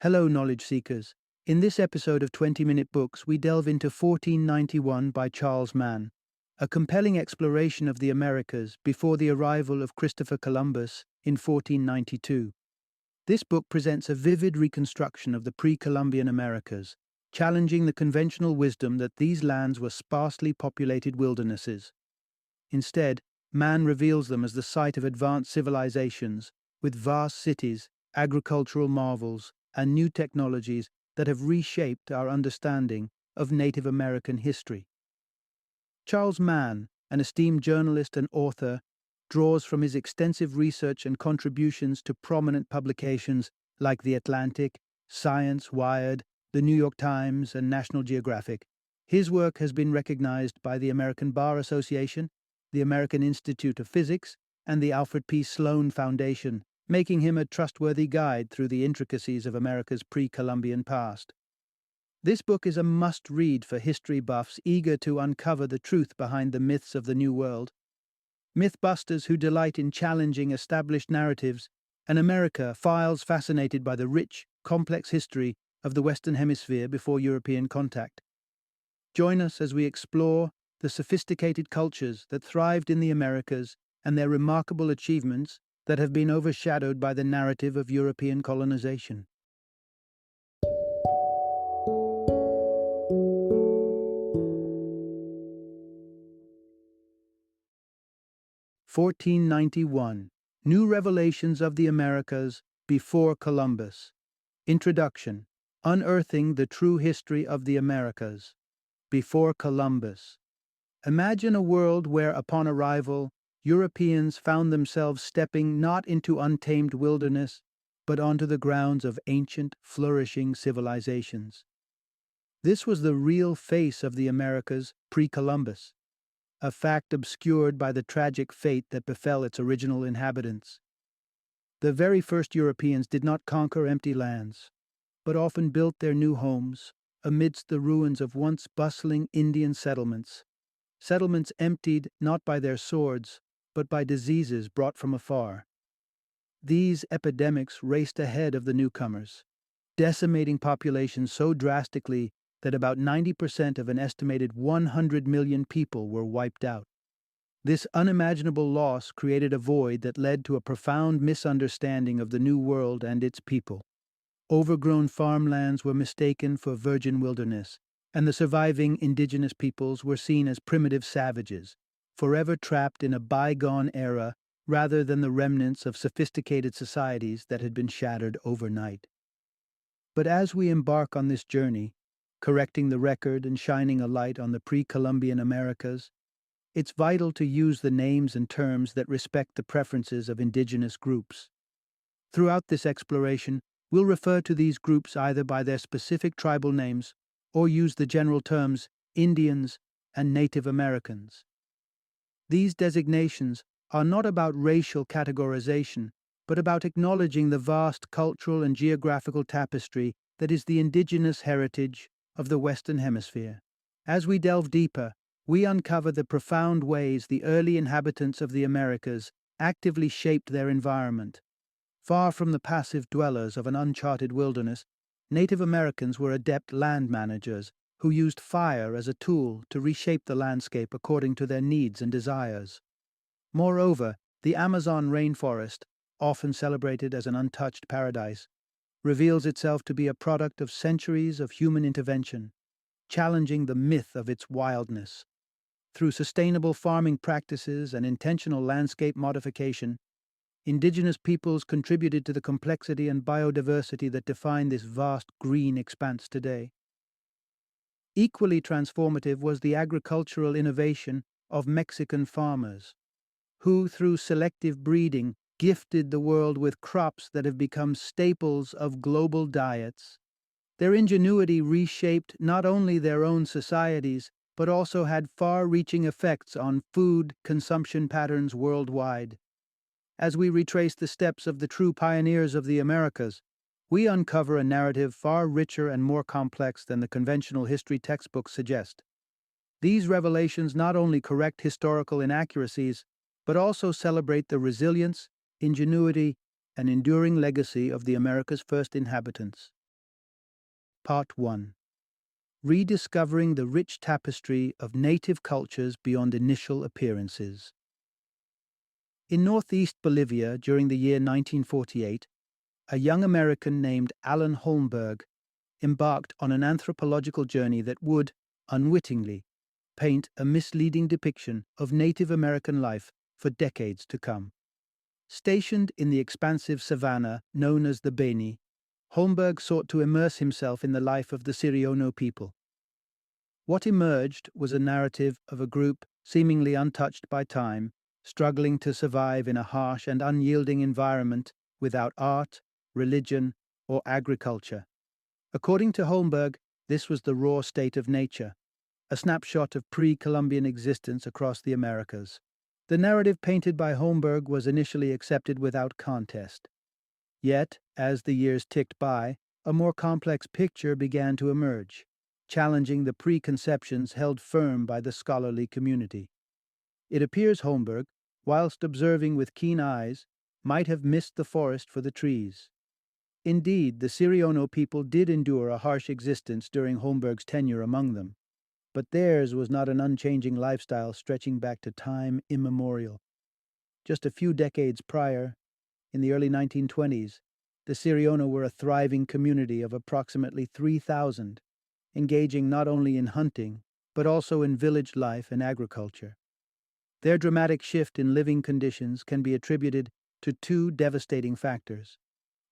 Hello, knowledge seekers. In this episode of 20-Minute Books, we delve into 1491 by Charles Mann, a compelling exploration of the Americas before the arrival of Christopher Columbus in 1492. This book presents a vivid reconstruction of the pre-Columbian Americas, challenging the conventional wisdom that these lands were sparsely populated wildernesses. Instead, Mann reveals them as the site of advanced civilizations, with vast cities, agricultural marvels, and new technologies that have reshaped our understanding of Native American history. Charles Mann, an esteemed journalist and author, draws from his extensive research and contributions to prominent publications like The Atlantic, Science, Wired, The New York Times, and National Geographic. His work has been recognized by the American Bar Association, the American Institute of Physics, and the Alfred P. Sloan Foundation, making him a trustworthy guide through the intricacies of America's pre-Columbian past. This book is a must-read for history buffs eager to uncover the truth behind the myths of the New World. Mythbusters who delight in challenging established narratives, and America files fascinated by the rich, complex history of the Western Hemisphere before European contact. Join us as we explore the sophisticated cultures that thrived in the Americas and their remarkable achievements that have been overshadowed by the narrative of European colonization. (1491) New Revelations of the Americas before Columbus. Introduction. Unearthing the True History of the Americas. Before Columbus. Imagine a world where, upon arrival, Europeans found themselves stepping not into untamed wilderness, but onto the grounds of ancient, flourishing civilizations. This was the real face of the Americas pre-Columbus, a fact obscured by the tragic fate that befell its original inhabitants. The very first Europeans did not conquer empty lands, but often built their new homes amidst the ruins of once bustling Indian settlements emptied not by their swords, but by diseases brought from afar. These epidemics raced ahead of the newcomers, decimating populations so drastically that about 90% of an estimated 100 million people were wiped out. This unimaginable loss created a void that led to a profound misunderstanding of the New World and its people. Overgrown farmlands were mistaken for virgin wilderness, and the surviving indigenous peoples were seen as primitive savages, forever trapped in a bygone era rather than the remnants of sophisticated societies that had been shattered overnight. But as we embark on this journey, correcting the record and shining a light on the pre-Columbian Americas, it's vital to use the names and terms that respect the preferences of indigenous groups. Throughout this exploration, we'll refer to these groups either by their specific tribal names or use the general terms Indians and Native Americans. These designations are not about racial categorization, but about acknowledging the vast cultural and geographical tapestry that is the indigenous heritage of the Western Hemisphere. As we delve deeper, we uncover the profound ways the early inhabitants of the Americas actively shaped their environment. Far from the passive dwellers of an uncharted wilderness, Native Americans were adept land managers who used fire as a tool to reshape the landscape according to their needs and desires. Moreover, the Amazon rainforest, often celebrated as an untouched paradise, reveals itself to be a product of centuries of human intervention, challenging the myth of its wildness. Through sustainable farming practices and intentional landscape modification, indigenous peoples contributed to the complexity and biodiversity that define this vast green expanse today. Equally transformative was the agricultural innovation of Mexican farmers, who, through selective breeding, gifted the world with crops that have become staples of global diets. Their ingenuity reshaped not only their own societies, but also had far-reaching effects on food consumption patterns worldwide. As we retrace the steps of the true pioneers of the Americas, we uncover a narrative far richer and more complex than the conventional history textbooks suggest. These revelations not only correct historical inaccuracies, but also celebrate the resilience, ingenuity, and enduring legacy of the America's first inhabitants. Part 1. Rediscovering the rich tapestry of native cultures beyond initial appearances. In northeast Bolivia during the year 1948, a young American named Alan Holmberg embarked on an anthropological journey that would, unwittingly, paint a misleading depiction of Native American life for decades to come. Stationed in the expansive savanna known as the Beni, Holmberg sought to immerse himself in the life of the Siriono people. What emerged was a narrative of a group seemingly untouched by time, struggling to survive in a harsh and unyielding environment without art, religion, or agriculture. According to Holmberg, this was the raw state of nature, a snapshot of pre-Columbian existence across the Americas. The narrative painted by Holmberg was initially accepted without contest. Yet, as the years ticked by, a more complex picture began to emerge, challenging the preconceptions held firm by the scholarly community. It appears Holmberg, whilst observing with keen eyes, might have missed the forest for the trees. Indeed, the Siriono people did endure a harsh existence during Holmberg's tenure among them, but theirs was not an unchanging lifestyle stretching back to time immemorial. Just a few decades prior, in the early 1920s, the Siriono were a thriving community of approximately 3,000, engaging not only in hunting, but also in village life and agriculture. Their dramatic shift in living conditions can be attributed to two devastating factors.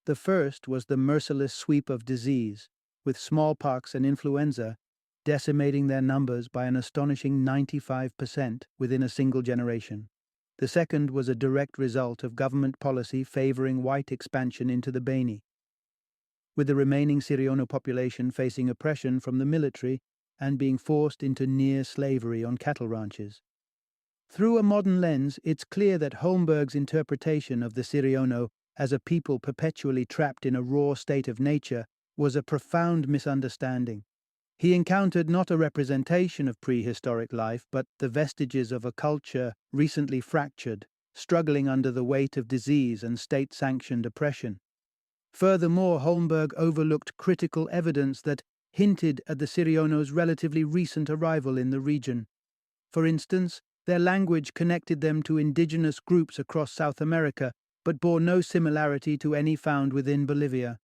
The first was the merciless sweep of disease, with smallpox and influenza decimating their numbers by an astonishing 95% within a single generation. The second was a direct result of government policy favoring white expansion into the Beni, with the remaining Siriono population facing oppression from the military and being forced into near slavery on cattle ranches. Through a modern lens, it's clear that Holmberg's interpretation of the Siriono as a people perpetually trapped in a raw state of nature was a profound misunderstanding. He encountered not a representation of prehistoric life, but the vestiges of a culture recently fractured, struggling under the weight of disease and state-sanctioned oppression. Furthermore, Holmberg overlooked critical evidence that hinted at the Siriono's relatively recent arrival in the region. For instance, their language connected them to indigenous groups across South America, but bore no similarity to any found within Bolivia.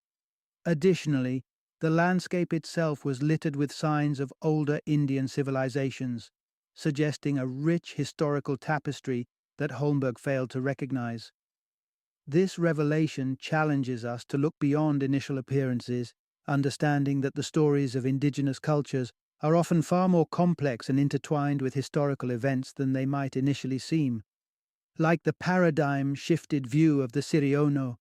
Additionally, the landscape itself was littered with signs of older Indian civilizations, suggesting a rich historical tapestry that Holmberg failed to recognize. This revelation challenges us to look beyond initial appearances, understanding that the stories of indigenous cultures are often far more complex and intertwined with historical events than they might initially seem. Like the paradigm-shifted view of the Siriono,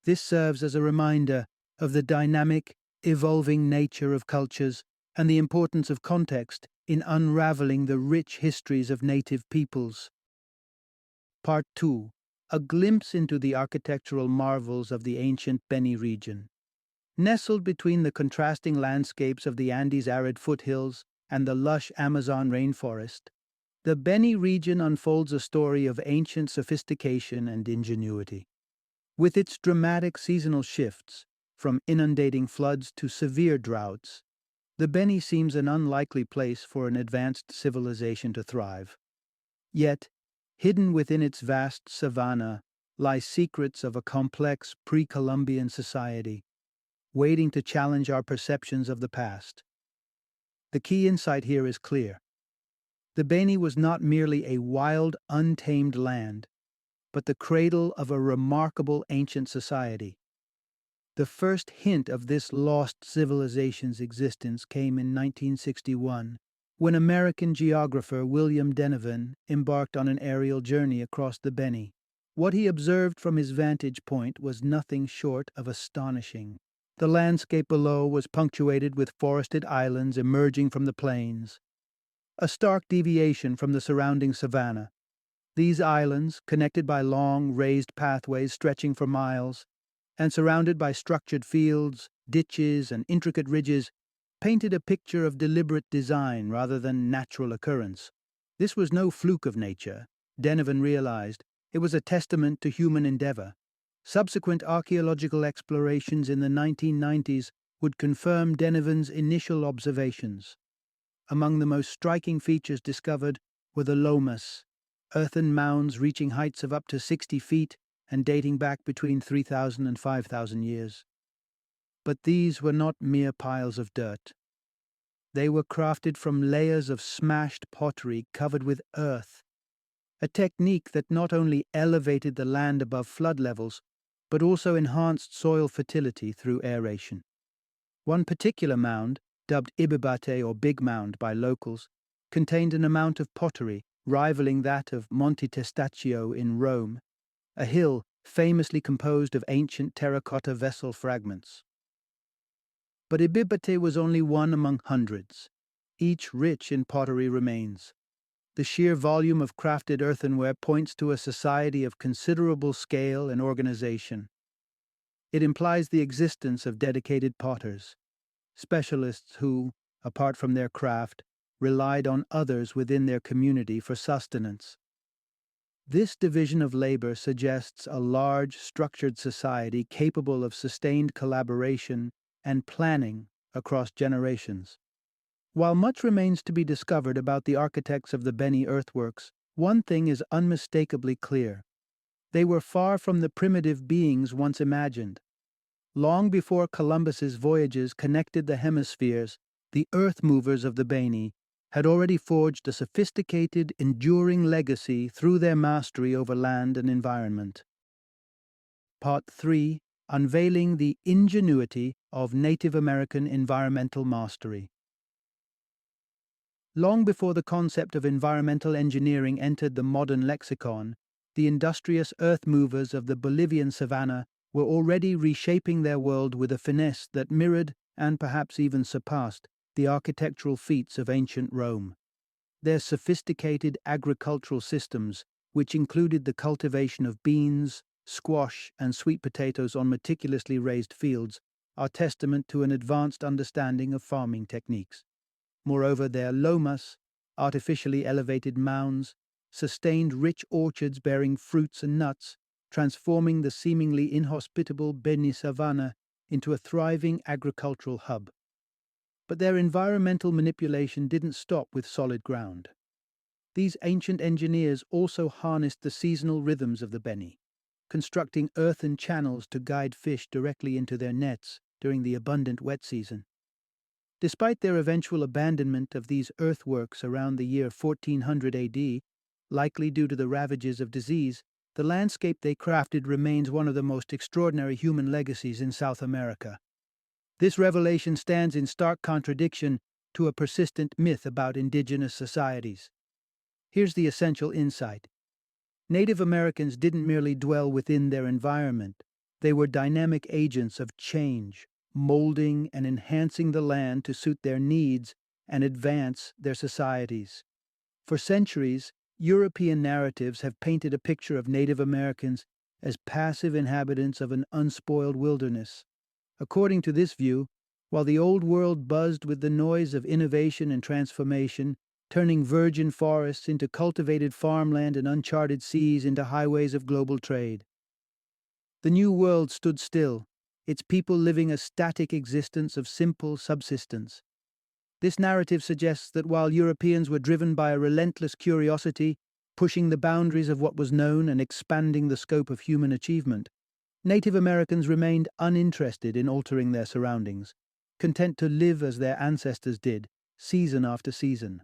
this serves as a reminder of the dynamic, evolving nature of cultures and the importance of context in unraveling the rich histories of native peoples. Part 2. A glimpse into the architectural marvels of the ancient Beni region. Nestled between the contrasting landscapes of the Andes arid foothills and the lush Amazon rainforest, the Beni region unfolds a story of ancient sophistication and ingenuity. With its dramatic seasonal shifts, from inundating floods to severe droughts, the Beni seems an unlikely place for an advanced civilization to thrive. Yet, hidden within its vast savanna lie secrets of a complex pre-Columbian society, waiting to challenge our perceptions of the past. The key insight here is clear. The Beni was not merely a wild, untamed land, but the cradle of a remarkable ancient society. The first hint of this lost civilization's existence came in 1961, when American geographer William Denevan embarked on an aerial journey across the Beni. What he observed from his vantage point was nothing short of astonishing. The landscape below was punctuated with forested islands emerging from the plains, a stark deviation from the surrounding savanna. These islands, connected by long, raised pathways stretching for miles, and surrounded by structured fields, ditches, and intricate ridges, painted a picture of deliberate design rather than natural occurrence. This was no fluke of nature, Denevan realized. It was a testament to human endeavor. Subsequent archaeological explorations in the 1990s would confirm Denovan's initial observations. Among the most striking features discovered were the lomas, earthen mounds reaching heights of up to 60 feet and dating back between 3,000 and 5,000 years. But these were not mere piles of dirt. They were crafted from layers of smashed pottery covered with earth, a technique that not only elevated the land above flood levels, but also enhanced soil fertility through aeration. One particular mound, dubbed Ibibate or Big Mound by locals, contained an amount of pottery rivaling that of Monte Testaccio in Rome, a hill famously composed of ancient terracotta vessel fragments. But Ibibate was only one among hundreds, each rich in pottery remains. The sheer volume of crafted earthenware points to a society of considerable scale and organization. It implies the existence of dedicated potters, specialists who, apart from their craft, relied on others within their community for sustenance. This division of labor suggests a large, structured society capable of sustained collaboration and planning across generations. While much remains to be discovered about the architects of the Beni earthworks, one thing is unmistakably clear. They were far from the primitive beings once imagined. Long before Columbus's voyages connected the hemispheres, the earth movers of the Beni had already forged a sophisticated, enduring legacy through their mastery over land and environment. Part 3: Unveiling the Ingenuity of Native American Environmental Mastery. Long before the concept of environmental engineering entered the modern lexicon, the industrious earth movers of the Bolivian savanna were already reshaping their world with a finesse that mirrored, and perhaps even surpassed, the architectural feats of ancient Rome. Their sophisticated agricultural systems, which included the cultivation of beans, squash, and sweet potatoes on meticulously raised fields, are testament to an advanced understanding of farming techniques. Moreover, their lomas, artificially elevated mounds, sustained rich orchards bearing fruits and nuts, transforming the seemingly inhospitable Beni savanna into a thriving agricultural hub. But their environmental manipulation didn't stop with solid ground. These ancient engineers also harnessed the seasonal rhythms of the Beni, constructing earthen channels to guide fish directly into their nets during the abundant wet season. Despite their eventual abandonment of these earthworks around the year 1400 AD, likely due to the ravages of disease, the landscape they crafted remains one of the most extraordinary human legacies in South America. This revelation stands in stark contradiction to a persistent myth about indigenous societies. Here's the essential insight. Native Americans didn't merely dwell within their environment, they were dynamic agents of change, molding and enhancing the land to suit their needs and advance their societies. For centuries, European narratives have painted a picture of Native Americans as passive inhabitants of an unspoiled wilderness. According to this view, while the Old World buzzed with the noise of innovation and transformation, turning virgin forests into cultivated farmland and uncharted seas into highways of global trade, the New World stood still, its people living a static existence of simple subsistence. This narrative suggests that while Europeans were driven by a relentless curiosity, pushing the boundaries of what was known and expanding the scope of human achievement, Native Americans remained uninterested in altering their surroundings, content to live as their ancestors did, season after season.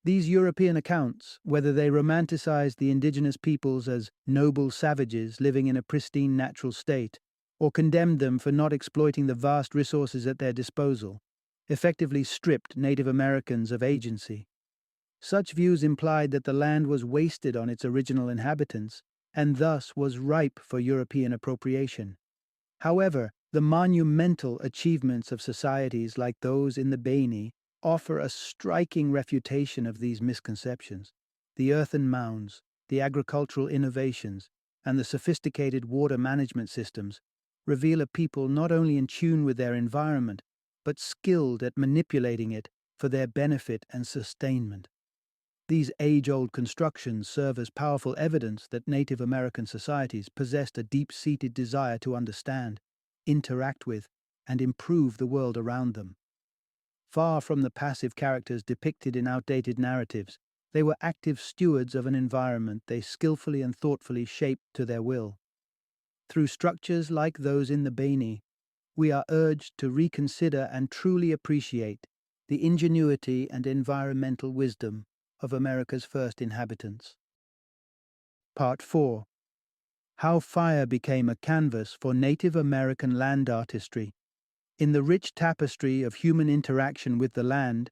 These European accounts, whether they romanticized the indigenous peoples as noble savages living in a pristine natural state, or condemned them for not exploiting the vast resources at their disposal, effectively stripped Native Americans of agency. Such views implied that the land was wasted on its original inhabitants, and thus was ripe for European appropriation. However, the monumental achievements of societies like those in the Beni offer a striking refutation of these misconceptions. The earthen mounds, the agricultural innovations, and the sophisticated water management systems reveal a people not only in tune with their environment, but skilled at manipulating it for their benefit and sustainment. These age-old constructions serve as powerful evidence that Native American societies possessed a deep-seated desire to understand, interact with, and improve the world around them. Far from the passive characters depicted in outdated narratives, they were active stewards of an environment they skillfully and thoughtfully shaped to their will. Through structures like those in the Beni, we are urged to reconsider and truly appreciate the ingenuity and environmental wisdom of America's first inhabitants. Part 4. How Fire Became a Canvas for Native American Land Artistry. In the rich tapestry of human interaction with the land,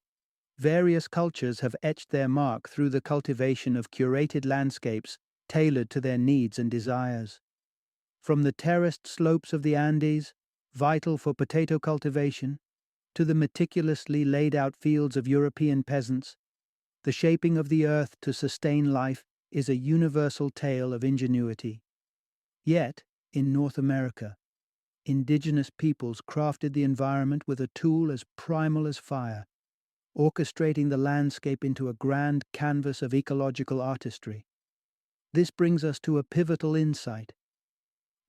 various cultures have etched their mark through the cultivation of curated landscapes tailored to their needs and desires. From the terraced slopes of the Andes, vital for potato cultivation, to the meticulously laid out fields of European peasants, the shaping of the earth to sustain life is a universal tale of ingenuity. Yet, in North America, indigenous peoples crafted the environment with a tool as primal as fire, orchestrating the landscape into a grand canvas of ecological artistry. This brings us to a pivotal insight.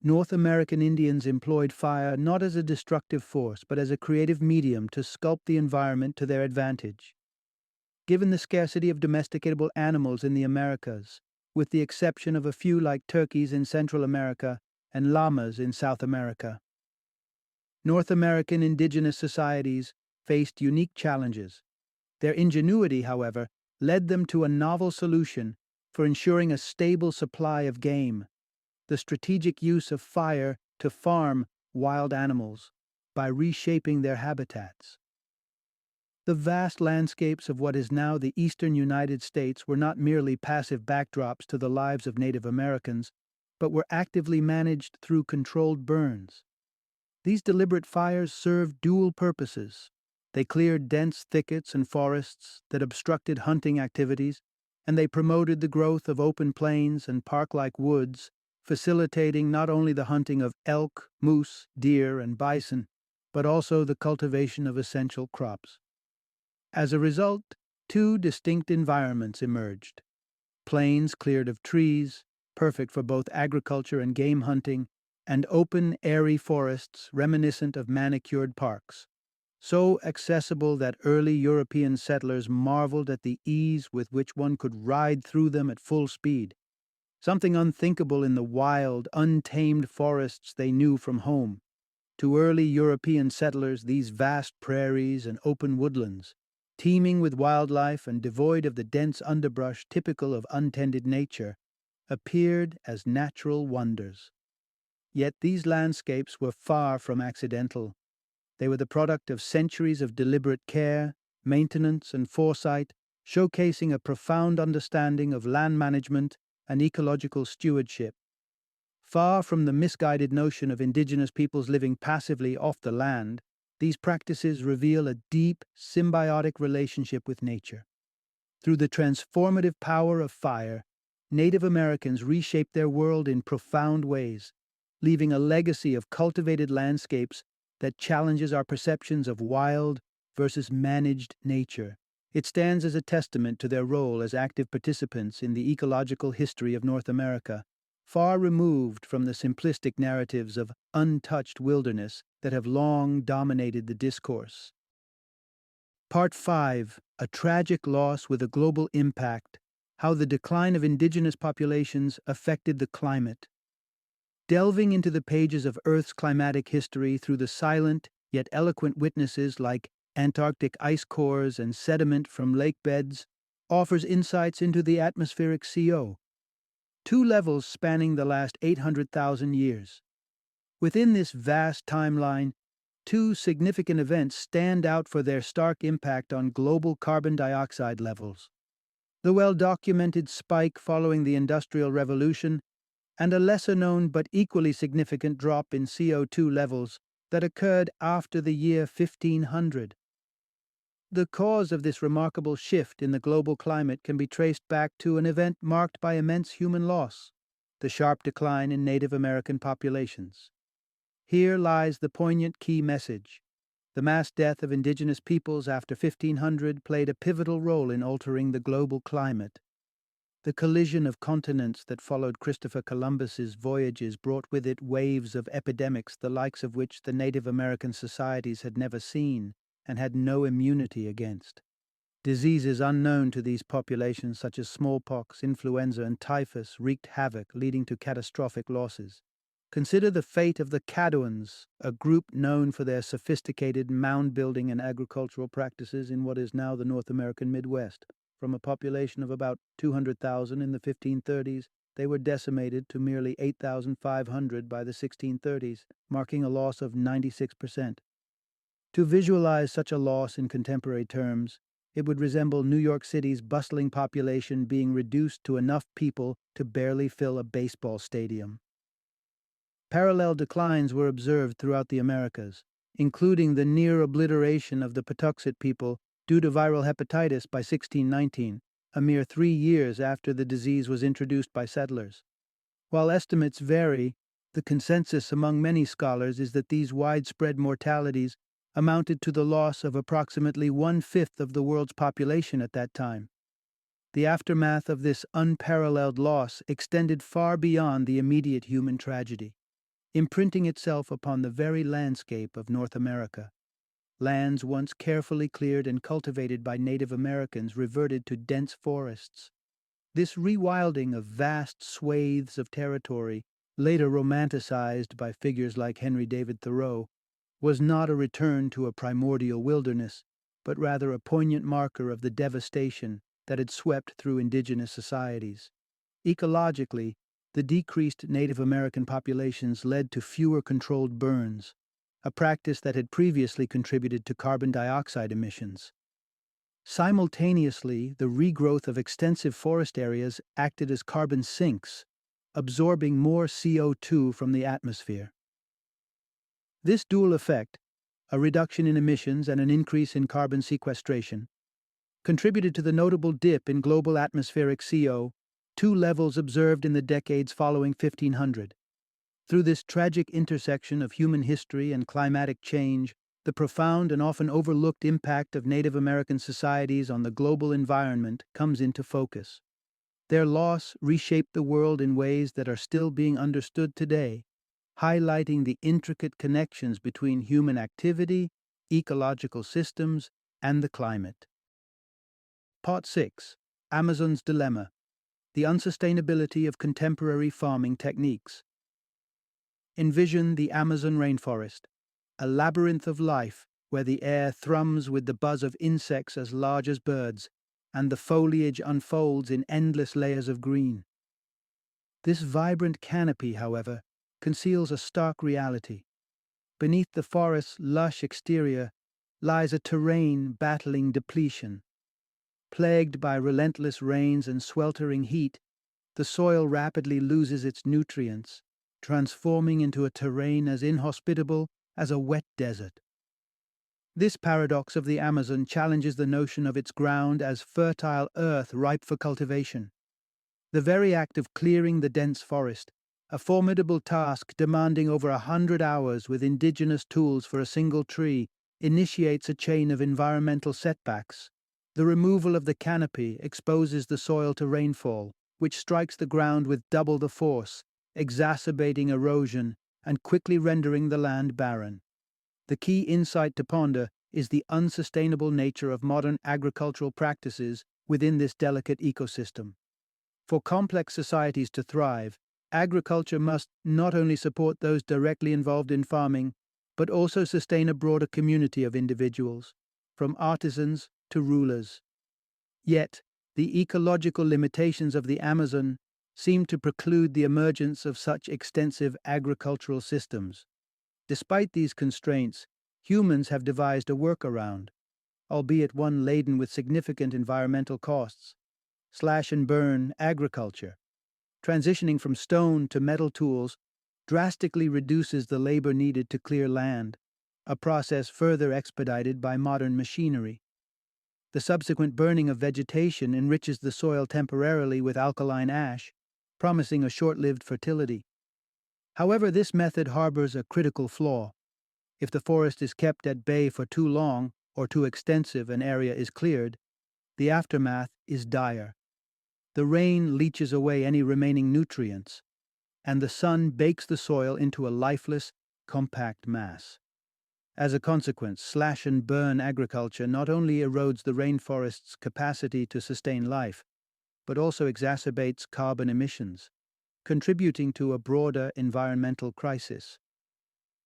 North American Indians employed fire not as a destructive force, but as a creative medium to sculpt the environment to their advantage. Given the scarcity of domesticatable animals in the Americas, with the exception of a few like turkeys in Central America and llamas in South America, North American indigenous societies faced unique challenges. Their ingenuity, however, led them to a novel solution for ensuring a stable supply of game: the strategic use of fire to farm wild animals by reshaping their habitats. The vast landscapes of what is now the eastern United States were not merely passive backdrops to the lives of Native Americans, but were actively managed through controlled burns. These deliberate fires served dual purposes. They cleared dense thickets and forests that obstructed hunting activities, and they promoted the growth of open plains and park-like woods, facilitating not only the hunting of elk, moose, deer, and bison, but also the cultivation of essential crops. As a result, two distinct environments emerged: plains cleared of trees, perfect for both agriculture and game hunting, and open, airy forests reminiscent of manicured parks, so accessible that early European settlers marveled at the ease with which one could ride through them at full speed, something unthinkable in the wild, untamed forests they knew from home. To early European settlers, these vast prairies and open woodlands, teeming with wildlife and devoid of the dense underbrush typical of untended nature, appeared as natural wonders. Yet these landscapes were far from accidental. They were the product of centuries of deliberate care, maintenance, and foresight, showcasing a profound understanding of land management and ecological stewardship. Far from the misguided notion of indigenous peoples living passively off the land, these practices reveal a deep, symbiotic relationship with nature. Through the transformative power of fire, Native Americans reshaped their world in profound ways, leaving a legacy of cultivated landscapes that challenges our perceptions of wild versus managed nature. It stands as a testament to their role as active participants in the ecological history of North America, far removed from the simplistic narratives of untouched wilderness that have long dominated the discourse. Part 5. A Tragic Loss with a Global Impact: How the Decline of Indigenous Populations Affected the Climate. Delving into the pages of Earth's climatic history through the silent yet eloquent witnesses like Antarctic ice cores and sediment from lake beds offers insights into the atmospheric CO, two levels spanning the last 800,000 years. Within this vast timeline, two significant events stand out for their stark impact on global carbon dioxide levels: the well-documented spike following the Industrial Revolution, and a lesser-known but equally significant drop in CO2 levels that occurred after the year 1500. The cause of this remarkable shift in the global climate can be traced back to an event marked by immense human loss: the sharp decline in Native American populations. Here lies the poignant key message. The mass death of indigenous peoples after 1500 played a pivotal role in altering the global climate. The collision of continents that followed Christopher Columbus's voyages brought with it waves of epidemics the likes of which the Native American societies had never seen and had no immunity against. Diseases unknown to these populations, such as smallpox, influenza, and typhus, wreaked havoc, leading to catastrophic losses. Consider the fate of the Cadouans, a group known for their sophisticated mound building and agricultural practices in what is now the North American Midwest. From a population of about 200,000 in the 1530s, they were decimated to merely 8,500 by the 1630s, marking a loss of 96%. To visualize such a loss in contemporary terms, it would resemble New York City's bustling population being reduced to enough people to barely fill a baseball stadium. Parallel declines were observed throughout the Americas, including the near obliteration of the Patuxet people due to viral hepatitis by 1619, a mere 3 years after the disease was introduced by settlers. While estimates vary, the consensus among many scholars is that these widespread mortalities amounted to the loss of approximately 1/5 of the world's population at that time. The aftermath of this unparalleled loss extended far beyond the immediate human tragedy, imprinting itself upon the very landscape of North America. Lands once carefully cleared and cultivated by Native Americans reverted to dense forests. This rewilding of vast swathes of territory, later romanticized by figures like Henry David Thoreau, was not a return to a primordial wilderness, but rather a poignant marker of the devastation that had swept through indigenous societies. Ecologically, the decreased Native American populations led to fewer controlled burns, a practice that had previously contributed to carbon dioxide emissions. Simultaneously, the regrowth of extensive forest areas acted as carbon sinks, absorbing more CO2 from the atmosphere. This dual effect, a reduction in emissions and an increase in carbon sequestration, contributed to the notable dip in global atmospheric CO2 levels observed in the decades following 1500. Through this tragic intersection of human history and climatic change, the profound and often overlooked impact of Native American societies on the global environment comes into focus. Their loss reshaped the world in ways that are still being understood today, highlighting the intricate connections between human activity, ecological systems, and the climate. Part 6. Amazon's Dilemma: The Unsustainability of Contemporary Farming Techniques. Envision the Amazon rainforest, a labyrinth of life where the air thrums with the buzz of insects as large as birds, and the foliage unfolds in endless layers of green. This vibrant canopy, however, conceals a stark reality. Beneath the forest's lush exterior lies a terrain battling depletion. Plagued by relentless rains and sweltering heat, the soil rapidly loses its nutrients, transforming into a terrain as inhospitable as a wet desert. This paradox of the Amazon challenges the notion of its ground as fertile earth ripe for cultivation. The very act of clearing the dense forest, a formidable task demanding over 100 hours with indigenous tools for a single tree, initiates a chain of environmental setbacks. The removal of the canopy exposes the soil to rainfall, which strikes the ground with double the force, exacerbating erosion and quickly rendering the land barren. The key insight to ponder is the unsustainable nature of modern agricultural practices within this delicate ecosystem. For complex societies to thrive, agriculture must not only support those directly involved in farming, but also sustain a broader community of individuals, from artisans to rulers. Yet, the ecological limitations of the Amazon seem to preclude the emergence of such extensive agricultural systems. Despite these constraints, humans have devised a workaround, albeit one laden with significant environmental costs: slash and burn agriculture. Transitioning from stone to metal tools drastically reduces the labor needed to clear land, a process further expedited by modern machinery. The subsequent burning of vegetation enriches the soil temporarily with alkaline ash, promising a short-lived fertility. However, this method harbors a critical flaw. If the forest is kept at bay for too long or too extensive an area is cleared, the aftermath is dire. The rain leaches away any remaining nutrients, and the sun bakes the soil into a lifeless, compact mass. As a consequence, slash and burn agriculture not only erodes the rainforest's capacity to sustain life, but also exacerbates carbon emissions, contributing to a broader environmental crisis.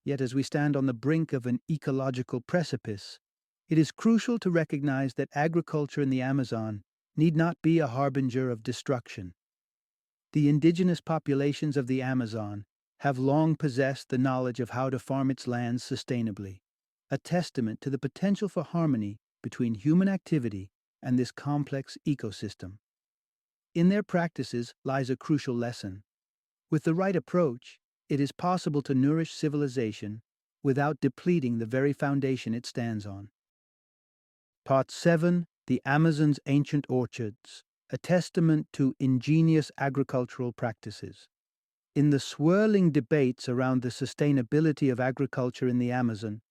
Yet as we stand on the brink of an ecological precipice, it is crucial to recognize that agriculture in the Amazon need not be a harbinger of destruction. The indigenous populations of the Amazon have long possessed the knowledge of how to farm its lands sustainably, a testament to the potential for harmony between human activity and this complex ecosystem. In their practices lies a crucial lesson. With the right approach, it is possible to nourish civilization without depleting the very foundation it stands on. Part 7: The Amazon's Ancient Orchards, a testament to ingenious agricultural practices. In the swirling debates around the sustainability of agriculture in the Amazon,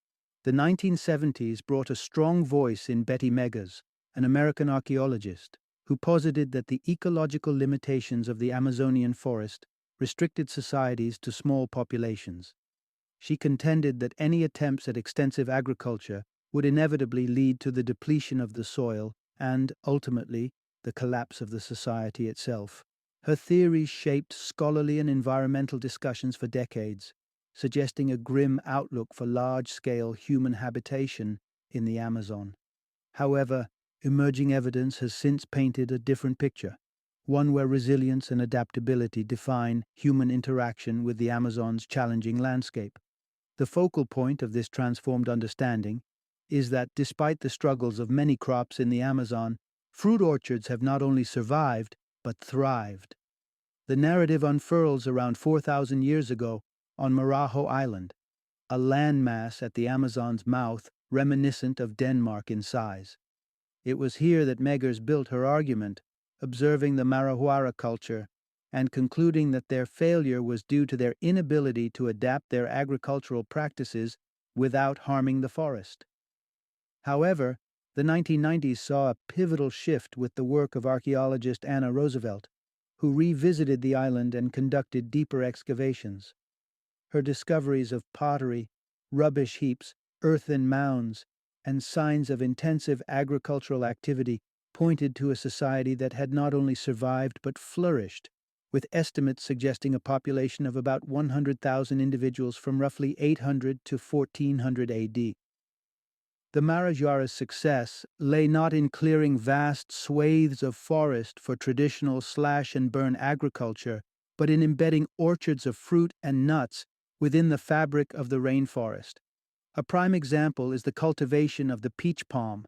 the 1970s brought a strong voice in Betty Meggers, an American archaeologist, who posited that the ecological limitations of the Amazonian forest restricted societies to small populations. She contended that any attempts at extensive agriculture would inevitably lead to the depletion of the soil and, ultimately, the collapse of the society itself. Her theories shaped scholarly and environmental discussions for decades, suggesting a grim outlook for large-scale human habitation in the Amazon. However, emerging evidence has since painted a different picture, one where resilience and adaptability define human interaction with the Amazon's challenging landscape. The focal point of this transformed understanding is that despite the struggles of many crops in the Amazon, fruit orchards have not only survived, but thrived. The narrative unfurls around 4,000 years ago on Marajo Island, a landmass at the Amazon's mouth reminiscent of Denmark in size. It was here that Meggers built her argument, observing the Marahuara culture and concluding that their failure was due to their inability to adapt their agricultural practices without harming the forest. However, the 1990s saw a pivotal shift with the work of archaeologist Anna Roosevelt, who revisited the island and conducted deeper excavations. Her discoveries of pottery, rubbish heaps, earthen mounds, and signs of intensive agricultural activity pointed to a society that had not only survived but flourished, with estimates suggesting a population of about 100,000 individuals from roughly 800 to 1400 AD. The Marajoara's success lay not in clearing vast swathes of forest for traditional slash-and-burn agriculture, but in embedding orchards of fruit and nuts within the fabric of the rainforest. A prime example is the cultivation of the peach palm.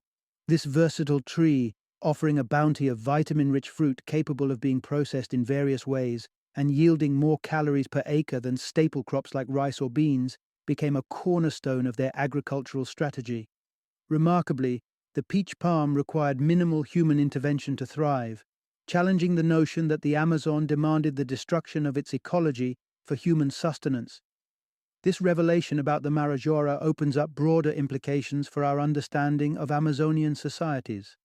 This versatile tree, offering a bounty of vitamin-rich fruit capable of being processed in various ways and yielding more calories per acre than staple crops like rice or beans, became a cornerstone of their agricultural strategy. Remarkably, the peach palm required minimal human intervention to thrive, challenging the notion that the Amazon demanded the destruction of its ecology for human sustenance. This revelation about the Marajoara opens up broader implications for our understanding of Amazonian societies.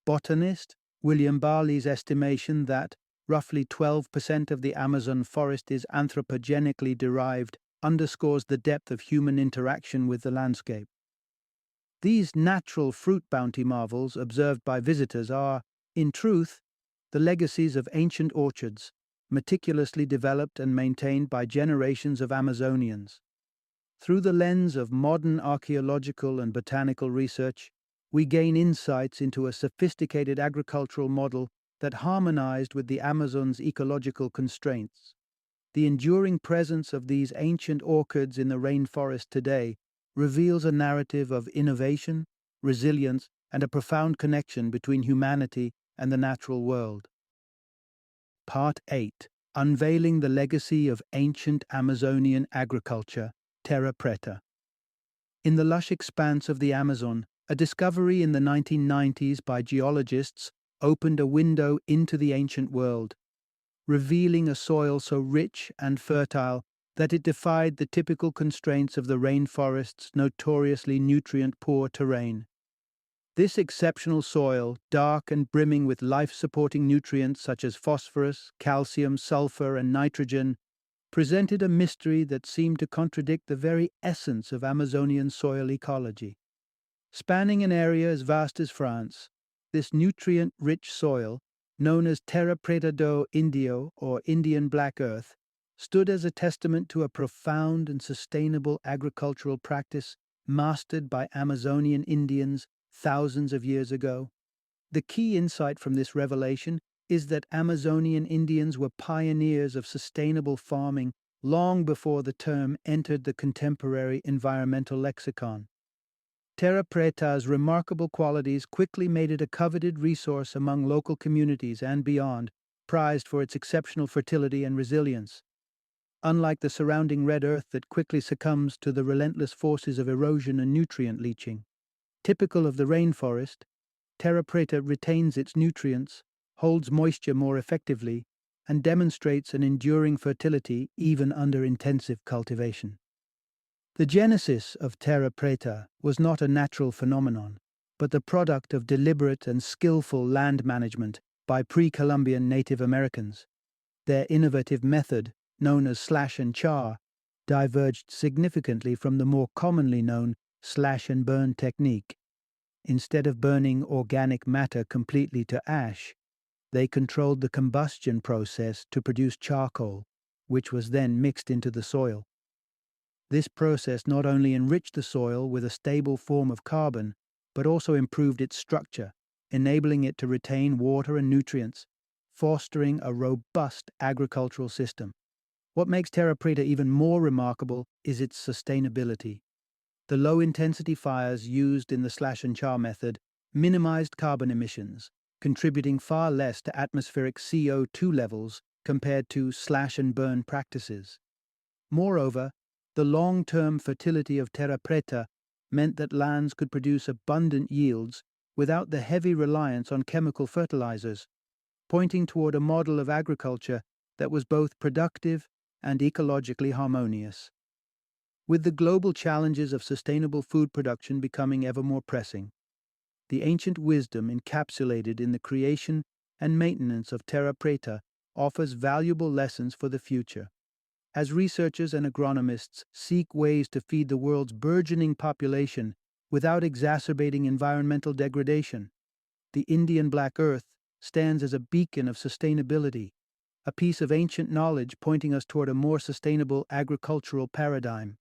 Botanist William Barley's estimation that roughly 12% of the Amazon forest is anthropogenically derived underscores the depth of human interaction with the landscape. These natural fruit bounty marvels observed by visitors are, in truth, the legacies of ancient orchards, meticulously developed and maintained by generations of Amazonians. Through the lens of modern archaeological and botanical research, we gain insights into a sophisticated agricultural model that harmonized with the Amazon's ecological constraints. The enduring presence of these ancient orchards in the rainforest today reveals a narrative of innovation, resilience, and a profound connection between humanity and the natural world. Part 8: Unveiling the Legacy of Ancient Amazonian Agriculture, Terra Preta. In the lush expanse of the Amazon, a discovery in the 1990s by geologists opened a window into the ancient world, revealing a soil so rich and fertile that it defied the typical constraints of the rainforest's notoriously nutrient-poor terrain. This exceptional soil, dark and brimming with life-supporting nutrients such as phosphorus, calcium, sulfur, and nitrogen, presented a mystery that seemed to contradict the very essence of Amazonian soil ecology. Spanning an area as vast as France, this nutrient-rich soil, known as Terra Preta do Indio or Indian Black Earth, stood as a testament to a profound and sustainable agricultural practice mastered by Amazonian Indians thousands of years ago. The key insight from this revelation is that Amazonian Indians were pioneers of sustainable farming long before the term entered the contemporary environmental lexicon. Terra Preta's remarkable qualities quickly made it a coveted resource among local communities and beyond, prized for its exceptional fertility and resilience. Unlike the surrounding red earth that quickly succumbs to the relentless forces of erosion and nutrient leaching. Typical of the rainforest, Terra Preta retains its nutrients, holds moisture more effectively, and demonstrates an enduring fertility even under intensive cultivation. The genesis of Terra Preta was not a natural phenomenon, but the product of deliberate and skillful land management by pre-Columbian Native Americans. Their innovative method, known as slash and char, diverged significantly from the more commonly known slash and burn technique. Instead of burning organic matter completely to ash, they controlled the combustion process to produce charcoal, which was then mixed into the soil. This process not only enriched the soil with a stable form of carbon, but also improved its structure, enabling it to retain water and nutrients, fostering a robust agricultural system. What makes Terra Preta even more remarkable is its sustainability. The low-intensity fires used in the slash and char method minimized carbon emissions, contributing far less to atmospheric CO2 levels compared to slash and burn practices. Moreover, the long-term fertility of Terra Preta meant that lands could produce abundant yields without the heavy reliance on chemical fertilizers, pointing toward a model of agriculture that was both productive and ecologically harmonious. With the global challenges of sustainable food production becoming ever more pressing, the ancient wisdom encapsulated in the creation and maintenance of Terra Preta offers valuable lessons for the future. As researchers and agronomists seek ways to feed the world's burgeoning population without exacerbating environmental degradation, the Indian Black Earth stands as a beacon of sustainability, a piece of ancient knowledge pointing us toward a more sustainable agricultural paradigm.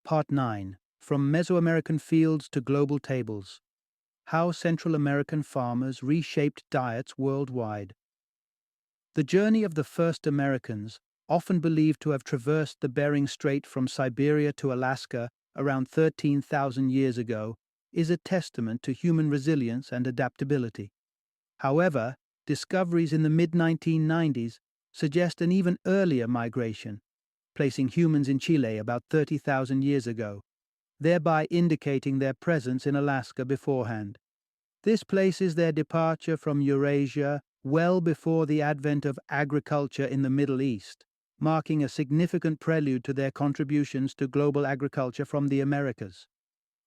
Part 9. From Mesoamerican Fields to Global Tables. How Central American Farmers Reshaped Diets Worldwide. The journey of the first Americans, often believed to have traversed the Bering Strait from Siberia to Alaska around 13,000 years ago, is a testament to human resilience and adaptability. However, discoveries in the mid-1990s suggest an even earlier migration, placing humans in Chile about 30,000 years ago, thereby indicating their presence in Alaska beforehand. This places their departure from Eurasia well before the advent of agriculture in the Middle East, marking a significant prelude to their contributions to global agriculture from the Americas.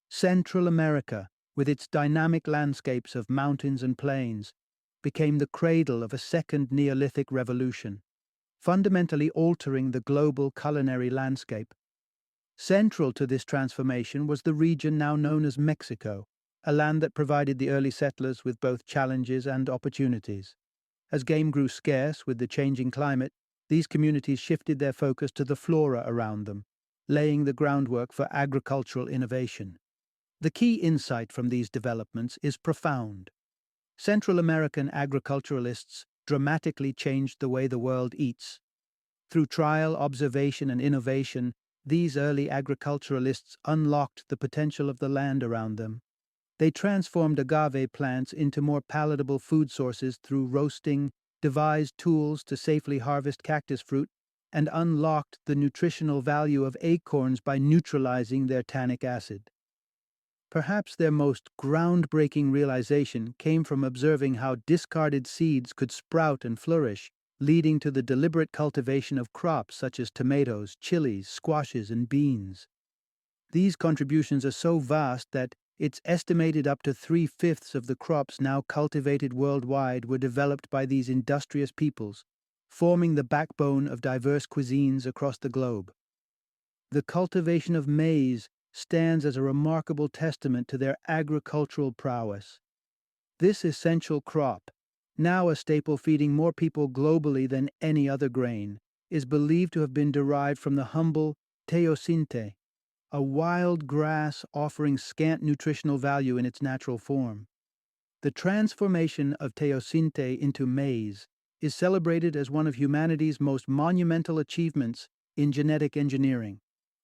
Central America, with its dynamic landscapes of mountains and plains, became the cradle of a second Neolithic revolution, fundamentally altering the global culinary landscape. Central to this transformation was the region now known as Mexico, a land that provided the early settlers with both challenges and opportunities. As game grew scarce with the changing climate, these communities shifted their focus to the flora around them, laying the groundwork for agricultural innovation. The key insight from these developments is profound. Central American agriculturalists dramatically changed the way the world eats. Through trial, observation, and innovation, these early agriculturalists unlocked the potential of the land around them. They transformed agave plants into more palatable food sources through roasting, devised tools to safely harvest cactus fruit, and unlocked the nutritional value of acorns by neutralizing their tannic acid. Perhaps their most groundbreaking realization came from observing how discarded seeds could sprout and flourish, leading to the deliberate cultivation of crops such as tomatoes, chilies, squashes, and beans. These contributions are so vast that, It's estimated up to 3/5 of the crops now cultivated worldwide were developed by these industrious peoples, forming the backbone of diverse cuisines across the globe. The cultivation of maize stands as a remarkable testament to their agricultural prowess. This essential crop, now a staple feeding more people globally than any other grain, is believed to have been derived from the humble teosinte, a wild grass offering scant nutritional value in its natural form. The transformation of teosinte into maize is celebrated as one of humanity's most monumental achievements in genetic engineering,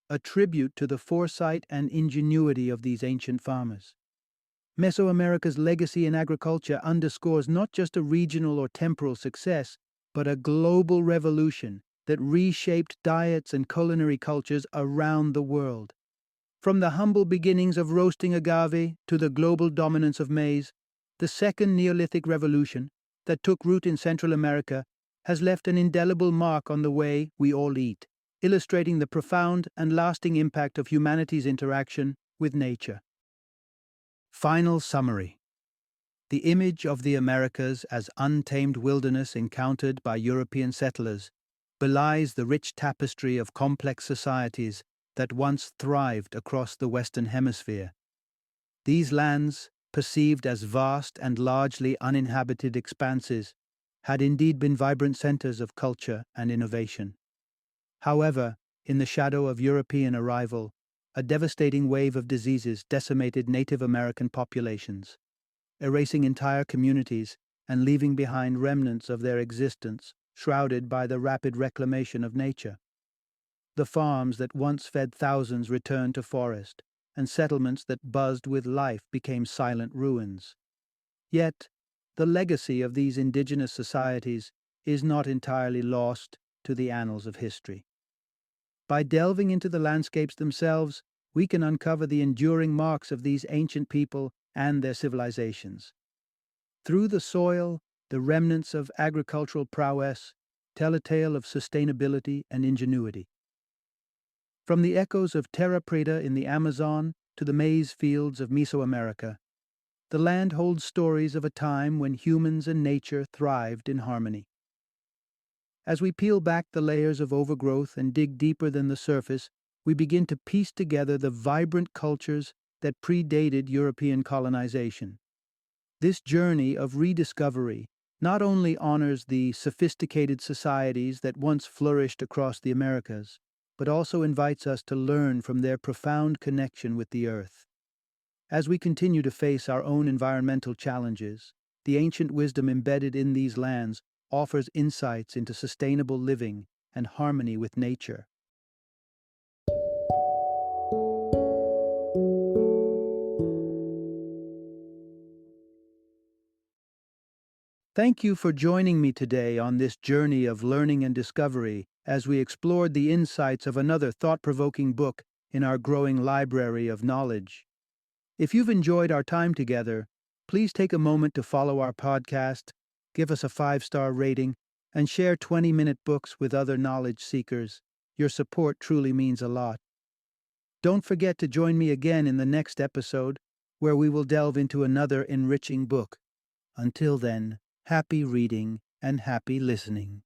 a tribute to the foresight and ingenuity of these ancient farmers. Mesoamerica's legacy in agriculture underscores not just a regional or temporal success, but a global revolution that reshaped diets and culinary cultures around the world. From the humble beginnings of roasting agave to the global dominance of maize, the second Neolithic revolution that took root in Central America has left an indelible mark on the way we all eat, illustrating the profound and lasting impact of humanity's interaction with nature. Final summary. The image of the Americas as untamed wilderness encountered by European settlers belies the rich tapestry of complex societies that once thrived across the Western Hemisphere. These lands, perceived as vast and largely uninhabited expanses, had indeed been vibrant centers of culture and innovation. However, in the shadow of European arrival, a devastating wave of diseases decimated Native American populations, erasing entire communities and leaving behind remnants of their existence shrouded by the rapid reclamation of nature. The farms that once fed thousands returned to forest, and settlements that buzzed with life became silent ruins. Yet, the legacy of these indigenous societies is not entirely lost to the annals of history. By delving into the landscapes themselves, we can uncover the enduring marks of these ancient people and their civilizations. Through the soil, the remnants of agricultural prowess tell a tale of sustainability and ingenuity. From the echoes of terra preta in the Amazon to the maize fields of Mesoamerica, the land holds stories of a time when humans and nature thrived in harmony. As we peel back the layers of overgrowth and dig deeper than the surface, we begin to piece together the vibrant cultures that predated European colonization. This journey of rediscovery not only honors the sophisticated societies that once flourished across the Americas, but also invites us to learn from their profound connection with the earth. As we continue to face our own environmental challenges, the ancient wisdom embedded in these lands offers insights into sustainable living and harmony with nature. Thank you for joining me today on this journey of learning and discovery as we explored the insights of another thought-provoking book in our growing library of knowledge. If you've enjoyed our time together, please take a moment to follow our podcast, give us a 5-star rating, and share 20-minute books with other knowledge seekers. Your support truly means a lot. Don't forget to join me again in the next episode, where we will delve into another enriching book. Until then, happy reading and happy listening.